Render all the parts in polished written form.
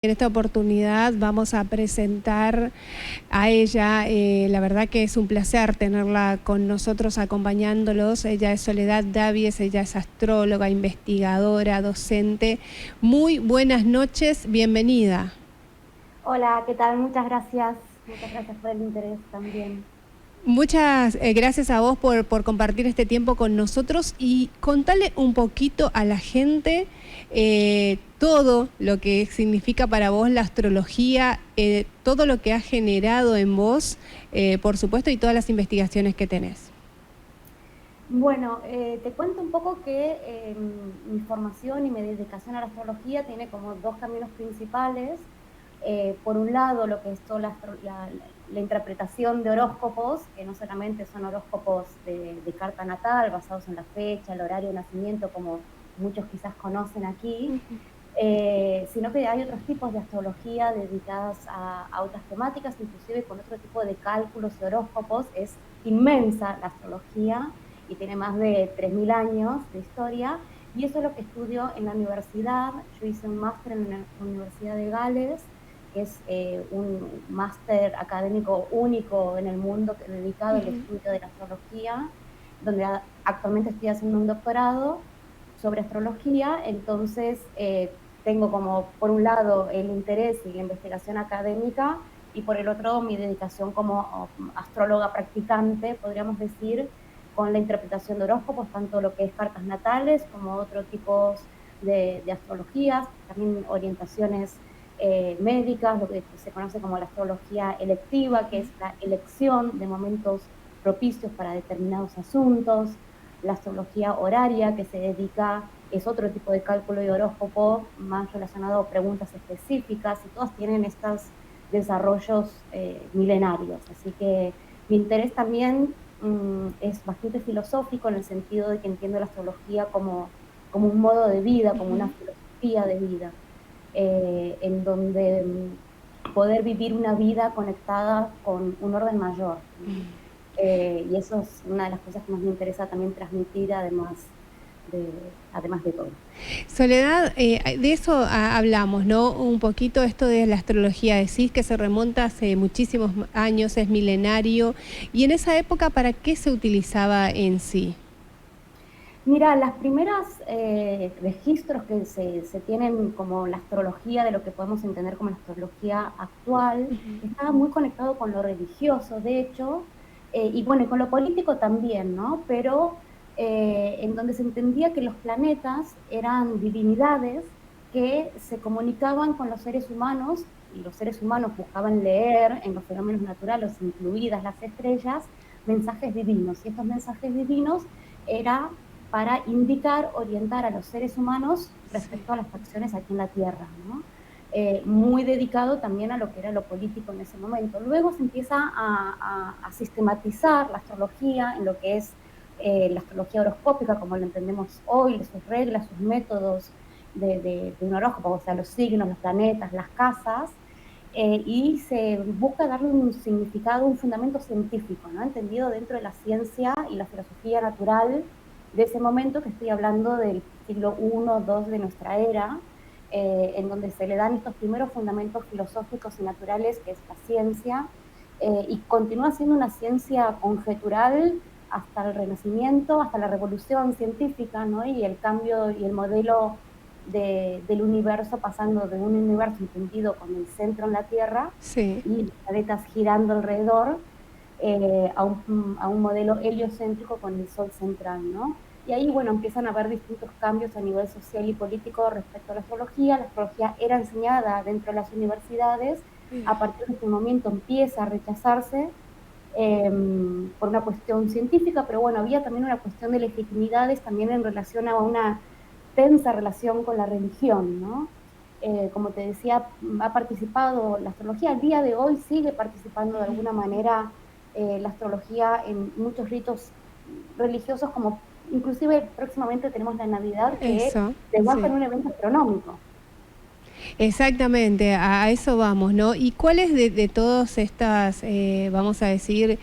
En esta oportunidad vamos a presentar a ella, la verdad que es un placer tenerla con nosotros acompañándolos. Ella es Soledad Davies, ella es astróloga, investigadora, docente. Muy buenas noches, bienvenida. Hola, ¿qué tal? Muchas gracias por el interés también. Muchas gracias a vos por compartir este tiempo con nosotros y contale un poquito a la gente todo lo que significa para vos la astrología, todo lo que ha generado en vos, por supuesto, y todas las investigaciones que tenés. Bueno, te cuento un poco que mi formación y mi dedicación a la astrología tiene como dos caminos principales. Por un lado, lo que es toda la interpretación de horóscopos, que no solamente son horóscopos de carta natal, basados en la fecha, el horario de nacimiento, como muchos quizás conocen aquí, sino que hay otros tipos de astrología dedicadas a otras temáticas, inclusive con otro tipo de cálculos y horóscopos. Es inmensa la astrología y tiene más de 3.000 años de historia, y eso es lo que estudio en la universidad. Yo hice un máster en la Universidad de Gales, que es un máster académico único en el mundo dedicado al estudio de la astrología, donde actualmente estoy haciendo un doctorado sobre astrología. Entonces tengo como por un lado el interés y la investigación académica, y por el otro mi dedicación como astróloga practicante, podríamos decir, con la interpretación de horóscopos, tanto lo que es cartas natales como otros tipos de astrologías, también orientaciones médicas, lo que se conoce como la astrología electiva, que es la elección de momentos propicios para determinados asuntos; la astrología horaria, que se dedica, es otro tipo de cálculo y horóscopo más relacionado a preguntas específicas, y todas tienen estos desarrollos milenarios. Así que mi interés también es bastante filosófico, en el sentido de que entiendo la astrología como un modo de vida, como una filosofía de vida, en donde poder vivir una vida conectada con un orden mayor, ¿no? Y eso es una de las cosas que más me interesa también transmitir, además de todo. Soledad, de eso hablamos, ¿no? Un poquito esto de la astrología, decís que se remonta hace muchísimos años, es milenario, y en esa época, ¿para qué se utilizaba en sí? Mira, las primeras registros que se tienen como la astrología, de lo que podemos entender como la astrología actual, estaba muy conectado con lo religioso, de hecho, y bueno, y con lo político también, ¿no? Pero en donde se entendía que los planetas eran divinidades que se comunicaban con los seres humanos, y los seres humanos buscaban leer en los fenómenos naturales, incluidas las estrellas, mensajes divinos. Y estos mensajes divinos era para indicar, orientar a los seres humanos respecto a las acciones aquí en la Tierra, ¿no? Muy dedicado también a lo que era lo político en ese momento. Luego se empieza a sistematizar la astrología en lo que es la astrología horoscópica, como lo entendemos hoy, sus reglas, sus métodos de un horóscopo, o sea, los signos, los planetas, las casas, y se busca darle un significado, un fundamento científico, ¿no? Entendido dentro de la ciencia y la filosofía natural de ese momento, que estoy hablando del siglo I, II de nuestra era, en donde se le dan estos primeros fundamentos filosóficos y naturales, que es la ciencia, y continúa siendo una ciencia conjetural hasta el Renacimiento, hasta la Revolución Científica, ¿no? Y el cambio y el modelo del universo, pasando de un universo entendido con el centro en la Tierra Sí. y los planetas girando alrededor, a un modelo heliocéntrico con el Sol central, ¿no? Y ahí, bueno, empiezan a haber distintos cambios a nivel social y político respecto a la astrología. La astrología era enseñada dentro de las universidades. A partir de este momento empieza a rechazarse por una cuestión científica, pero bueno, había también una cuestión de legitimidades también en relación a una tensa relación con la religión, ¿no? Como te decía, ha participado la astrología, al día de hoy sigue participando de alguna manera la astrología en muchos ritos religiosos, como inclusive próximamente tenemos la Navidad, que Eso, se basa sí. en un evento astronómico. Exactamente, a eso vamos, ¿no? ¿Y cuáles de todas estas, vamos a decir,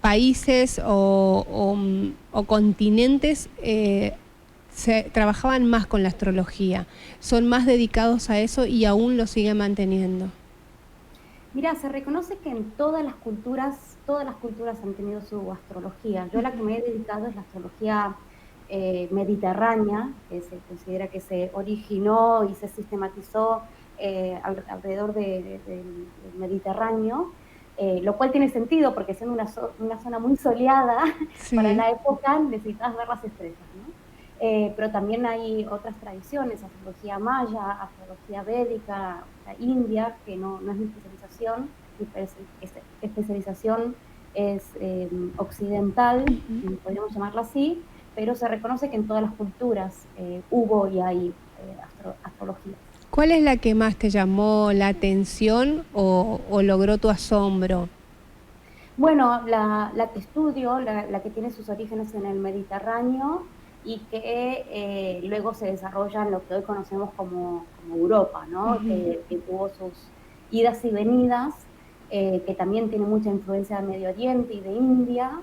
países o continentes se trabajaban más con la astrología, son más dedicados a eso y aún lo siguen manteniendo. Mira, se reconoce que en todas las culturas han tenido su astrología. Yo la que me he dedicado es la astrología mediterránea, que se considera que se originó y se sistematizó alrededor del Mediterráneo, lo cual tiene sentido porque siendo una zona muy soleada para Sí. la época necesitas ver las estrellas, ¿no? Pero también hay otras tradiciones, astrología maya, astrología védica, o sea, india, que no es mi especialización, mi especialización es occidental, podríamos llamarla así, pero se reconoce que en todas las culturas hubo y hay astrologías. ¿Cuál es la que más te llamó la atención o logró tu asombro? Bueno, la que estudio, la que tiene sus orígenes en el Mediterráneo y que luego se desarrolla en lo que hoy conocemos como Europa, ¿no? Que tuvo sus idas y venidas, que también tiene mucha influencia de Medio Oriente y de India,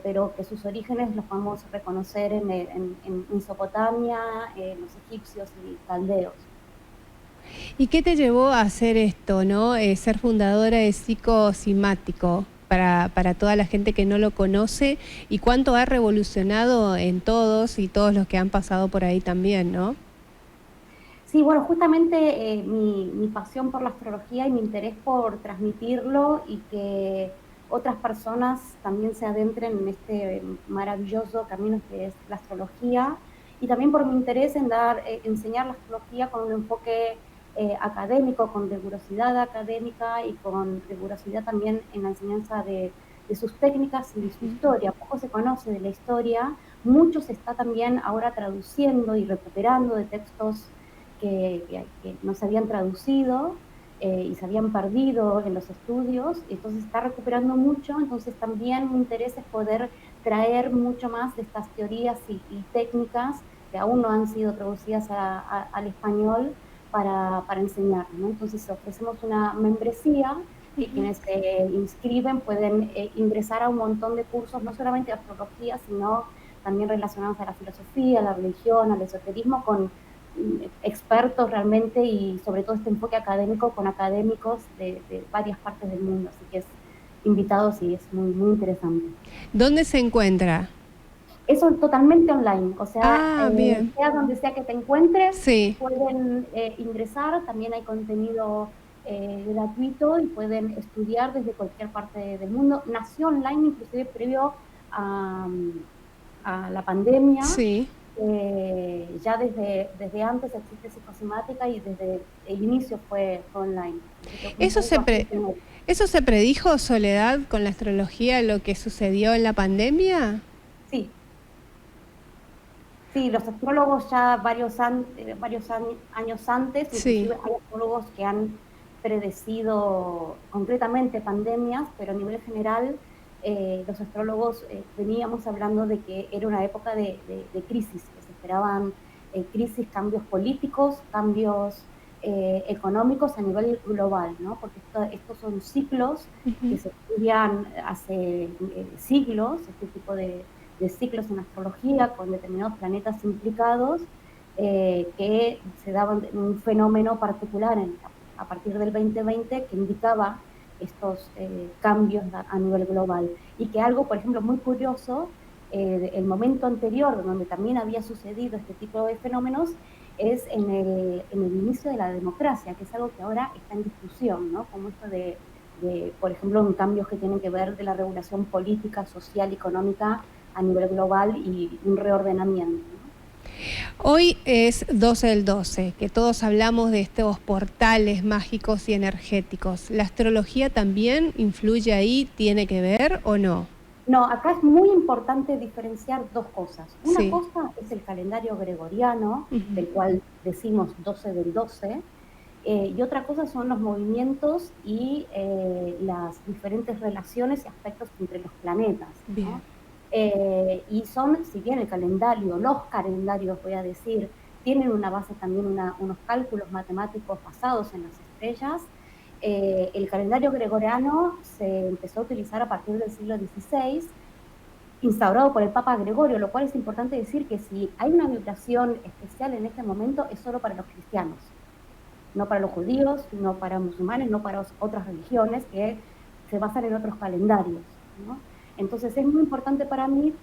pero que sus orígenes los podemos reconocer en Mesopotamia, los egipcios y caldeos. ¿Y qué te llevó a hacer esto, no? Ser fundadora de Psicosimático para toda la gente que no lo conoce y cuánto ha revolucionado en todos y todos los que han pasado por ahí también, ¿no? Sí, bueno, justamente mi pasión por la astrología y mi interés por transmitirlo y que otras personas también se adentren en este maravilloso camino que es la astrología, y también por mi interés en enseñar la astrología con un enfoque académico, con rigurosidad académica y con rigurosidad también en la enseñanza de sus técnicas y de su historia. Poco se conoce de la historia, mucho se está también ahora traduciendo y recuperando de textos que no se habían traducido y se habían perdido en los estudios, entonces está recuperando mucho, entonces también mi interés es poder traer mucho más de estas teorías y técnicas que aún no han sido traducidas al español para enseñar, ¿no? Entonces ofrecemos una membresía que quienes se inscriben pueden ingresar a un montón de cursos, no solamente de astrología, sino también relacionados a la filosofía, a la religión, al esoterismo, con expertos realmente y sobre todo este enfoque académico con académicos de varias partes del mundo, así que es invitados y es muy, muy interesante. ¿Dónde se encuentra? Eso es totalmente online, o sea, Ah, bien. sea donde sea que te encuentres, Sí. pueden ingresar, también hay contenido gratuito y pueden estudiar desde cualquier parte del mundo. Nació online inclusive previo a, a la pandemia. Sí. Ya desde antes existe psicosimática y desde el inicio fue online. Así que ¿Eso se, ¿Eso se predijo, Soledad, con la astrología, lo que sucedió en la pandemia? Sí. Sí, los astrólogos ya varios años antes, Sí. inclusive hay astrólogos que han predecido concretamente pandemias, pero a nivel general los astrólogos veníamos hablando de que era una época de crisis, que se esperaban crisis, cambios políticos, cambios económicos a nivel global, ¿no? Porque estos son ciclos que se estudian hace siglos, este tipo de ciclos en astrología con determinados planetas implicados que se daban un fenómeno particular a partir del 2020 que indicaba estos cambios a nivel global. Y que algo, por ejemplo, muy curioso, el momento anterior donde también había sucedido este tipo de fenómenos es en el inicio de la democracia, que es algo que ahora está en discusión, ¿no? Como esto por ejemplo, en cambios que tienen que ver de la regulación política, social, económica a nivel global y un reordenamiento, ¿no? Hoy es 12 del 12, que todos hablamos de estos portales mágicos y energéticos. ¿La astrología también influye ahí? ¿Tiene que ver o no? No, acá es muy importante diferenciar dos cosas. Una Sí. cosa es el calendario gregoriano, del cual decimos 12 del 12, y otra cosa son los movimientos y las diferentes relaciones y aspectos entre los planetas, Bien. ¿no? Y son, si bien el calendario, los calendarios, voy a decir, tienen una base también, unos cálculos matemáticos basados en las estrellas, el calendario gregoriano se empezó a utilizar a partir del siglo XVI instaurado por el Papa Gregorio, lo cual es importante decir que si hay una vibración especial en este momento es solo para los cristianos, no para los judíos, no para musulmanes, no para otras religiones que se basan en otros calendarios, ¿no? Entonces es muy importante para mí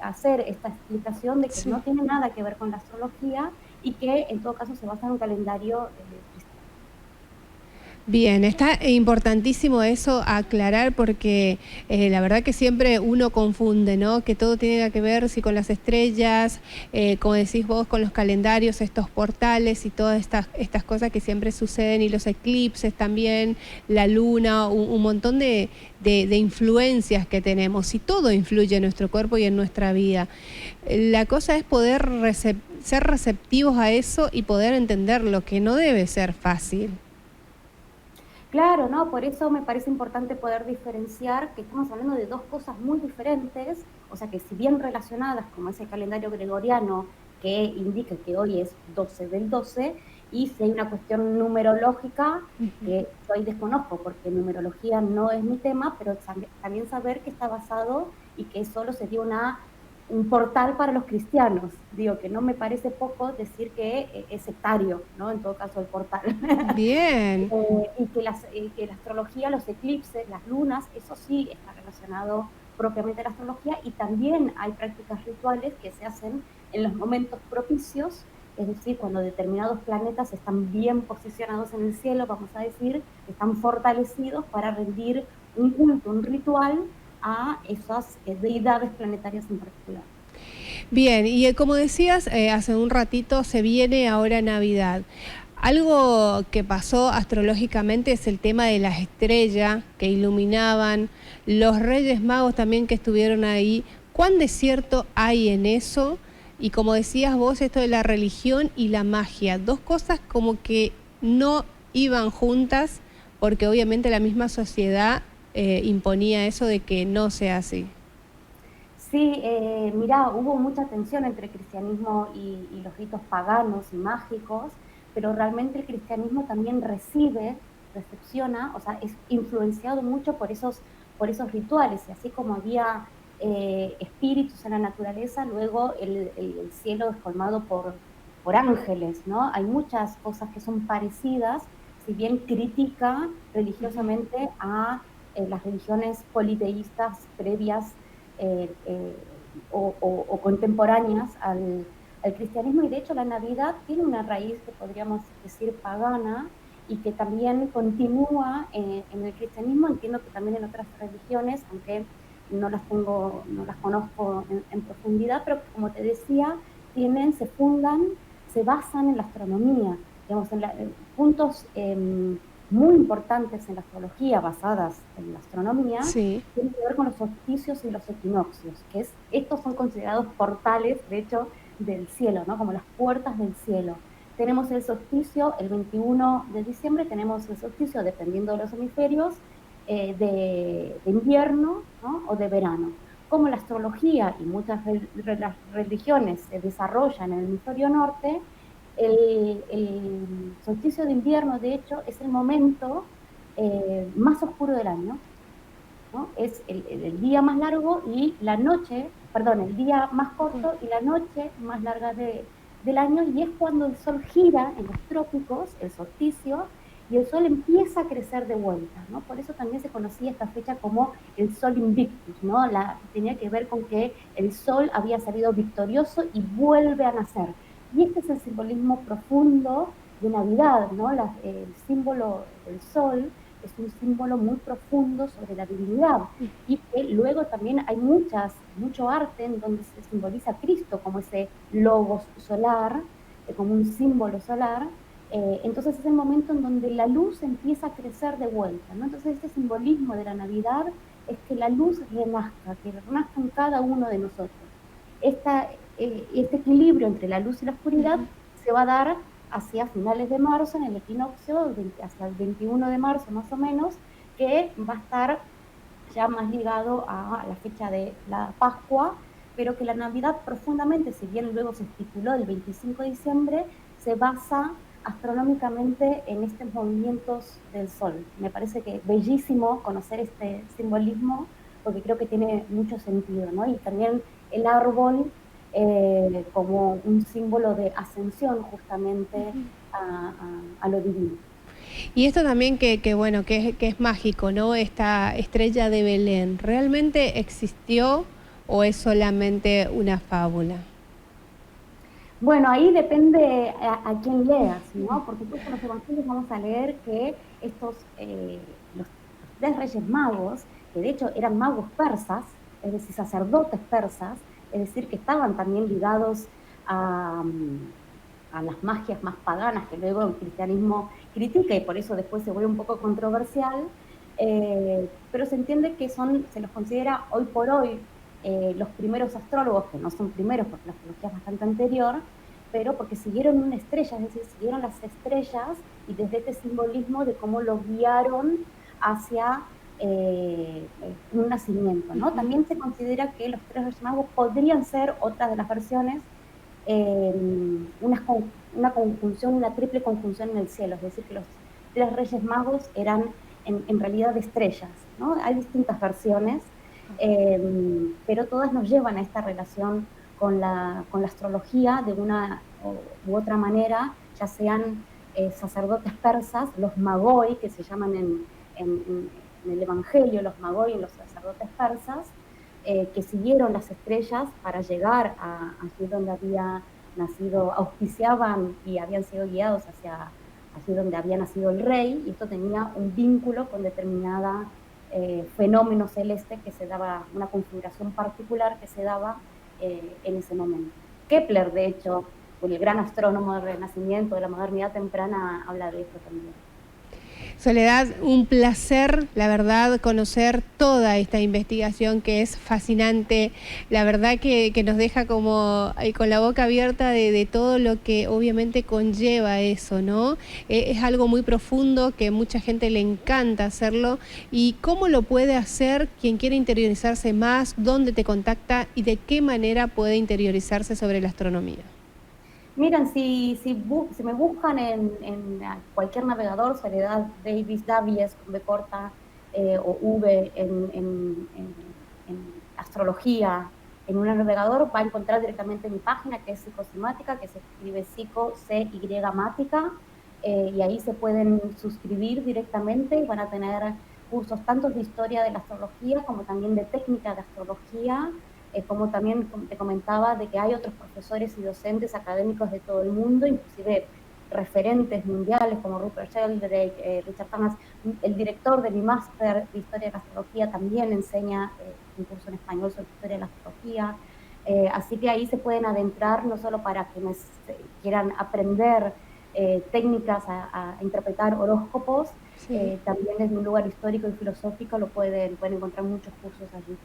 hacer esta explicación de que Sí. no tiene nada que ver con la astrología y que en todo caso se basa en un calendario cristiano. Bien, está importantísimo eso aclarar porque la verdad que siempre uno confunde, ¿no? Que todo tiene que ver si con las estrellas, como decís vos, con los calendarios, estos portales y todas estas cosas que siempre suceden y los eclipses también, la luna, un montón de influencias que tenemos y todo influye en nuestro cuerpo y en nuestra vida. La cosa es poder ser receptivos a eso y poder entenderlo, que no debe ser fácil. Claro, ¿no? Por eso me parece importante poder diferenciar que estamos hablando de dos cosas muy diferentes, o sea que si bien relacionadas, como ese calendario gregoriano que indica que hoy es 12 del 12, y si hay una cuestión numerológica, que yo ahí desconozco porque numerología no es mi tema, pero también saber que está basado y que solo sería un portal para los cristianos. Digo que no me parece poco decir que es sectario, ¿no? En todo caso el portal. Bien. Y que la astrología, los eclipses, las lunas, eso sí está relacionado propiamente a la astrología, y también hay prácticas rituales que se hacen en los momentos propicios, es decir, cuando determinados planetas están bien posicionados en el cielo, vamos a decir, están fortalecidos para rendir un culto, un ritual a esas deidades planetarias en particular. Bien, y como decías hace un ratito, se viene ahora Navidad. Algo que pasó astrológicamente es el tema de las estrellas que iluminaban, los Reyes Magos también que estuvieron ahí. ¿Cuán de cierto hay en eso? Y como decías vos, esto de la religión y la magia, dos cosas como que no iban juntas porque obviamente la misma sociedad imponía eso de que no sea así. Sí, mirá, hubo mucha tensión entre el cristianismo y los ritos paganos y mágicos, pero realmente el cristianismo también recepciona, o sea, es influenciado mucho por esos rituales, y así como había espíritus en la naturaleza, luego el cielo es colmado por ángeles, ¿no? Hay muchas cosas que son parecidas, si bien critica religiosamente a las religiones politeístas previas o contemporáneas al cristianismo, y de hecho la Navidad tiene una raíz que podríamos decir pagana y que también continúa en el cristianismo, entiendo que también en otras religiones, aunque no las conozco en profundidad, pero como te decía, se basan en la astronomía, digamos, en puntos muy importantes en la astrología basadas en la astronomía, Sí. tienen que ver con los solsticios y los equinoccios, estos son considerados portales, de hecho, del cielo, ¿no? Como las puertas del cielo. Tenemos el solsticio el 21 de diciembre, tenemos el solsticio, dependiendo de los hemisferios, de invierno, ¿no? O de verano. Como la astrología y muchas religiones se desarrollan en el hemisferio norte, el solsticio de invierno, de hecho, es el momento más oscuro del año, ¿no? Es el día más largo y la noche, perdón, el día más corto y la noche más larga del año, y es cuando el sol gira en los trópicos, el solsticio, y el sol empieza a crecer de vuelta, ¿no? Por eso también se conocía esta fecha como el sol invictus, ¿no? Tenía que ver con que el sol había salido victorioso y vuelve a nacer. Y este es el simbolismo profundo de Navidad, ¿no? El símbolo del sol es un símbolo muy profundo sobre la divinidad, y que luego también hay mucho arte en donde se simboliza a Cristo como ese logos solar, como un símbolo solar. Entonces es el momento en donde la luz empieza a crecer de vuelta, ¿no? Entonces este simbolismo de la Navidad es que la luz renazca, que renazca en cada uno de nosotros. Este equilibrio entre la luz y la oscuridad se va a dar hacia finales de marzo, en el equinoccio, hacia el 21 de marzo más o menos, que va a estar ya más ligado a la fecha de la Pascua, pero que la Navidad profundamente, si bien luego se estipuló el 25 de diciembre, se basa astronómicamente en estos movimientos del Sol. Me parece que bellísimo conocer este simbolismo, porque creo que tiene mucho sentido, ¿no? Y también el árbol como un símbolo de ascensión justamente a lo divino. Y esto también bueno, que es mágico, ¿no? Esta estrella de Belén, ¿realmente existió o es solamente una fábula? Bueno, ahí depende a quién leas, ¿no? Por supuesto, en los evangelios vamos a leer que los tres reyes magos, que de hecho eran magos persas, es decir, sacerdotes persas, es decir, que estaban también ligados a, a las magias más paganas que luego el cristianismo critica y por eso después se vuelve un poco controversial, pero se entiende que se los considera hoy por hoy los primeros astrólogos, que no son primeros porque la astrología es bastante anterior, pero porque siguieron una estrella, es decir, siguieron las estrellas y desde este simbolismo de cómo lo guiaron hacia un nacimiento, ¿no? También se considera que los tres reyes magos podrían ser otras de las versiones una conjunción, una triple conjunción en el cielo, es decir, que los tres reyes magos eran en realidad estrellas, ¿no? Hay distintas versiones, pero todas nos llevan a esta relación con la astrología de una u otra manera, ya sean sacerdotes persas, los magoi, que se llaman en el Evangelio, los magoi, los sacerdotes persas, que siguieron las estrellas para llegar allí donde había nacido, auspiciaban y habían sido guiados hacia allí donde había nacido el rey, y esto tenía un vínculo con determinada fenómeno celeste que se daba, una configuración particular que se daba en ese momento. Kepler, de hecho, el gran astrónomo del Renacimiento, de la modernidad temprana, habla de esto también. Soledad, un placer, la verdad, conocer toda esta investigación que es fascinante. La verdad que nos deja como con la boca abierta de todo lo que obviamente conlleva eso, ¿no? Es algo muy profundo que mucha gente le encanta hacerlo. ¿Y cómo lo puede hacer quien quiere interiorizarse más? ¿Dónde te contacta? ¿Y de qué manera puede interiorizarse sobre la astronomía? Miren, si me buscan en cualquier navegador, Soledad Davies con B corta o V en astrología, en un navegador va a encontrar directamente mi página, que es psicosimática, que se escribe psico, C-Y mática, y ahí se pueden suscribir directamente y van a tener cursos tanto de historia de la astrología como también de técnica de astrología, como también te comentaba, de que hay otros profesores y docentes académicos de todo el mundo, inclusive referentes mundiales como Rupert Sheldrake, Richard Thomas. El director de mi máster de Historia de la Astrología también enseña un curso en español sobre Historia de la Astrología. Así que ahí se pueden adentrar no solo para quienes quieran aprender técnicas a interpretar horóscopos, sí. También desde un lugar histórico y filosófico pueden encontrar muchos cursos allí.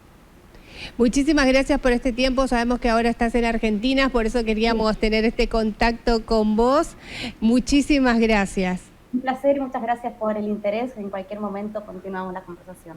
Muchísimas gracias por este tiempo. Sabemos que ahora estás en Argentina, por eso queríamos tener este contacto con vos. Muchísimas gracias. Un placer y muchas gracias por el interés. En cualquier momento continuamos la conversación.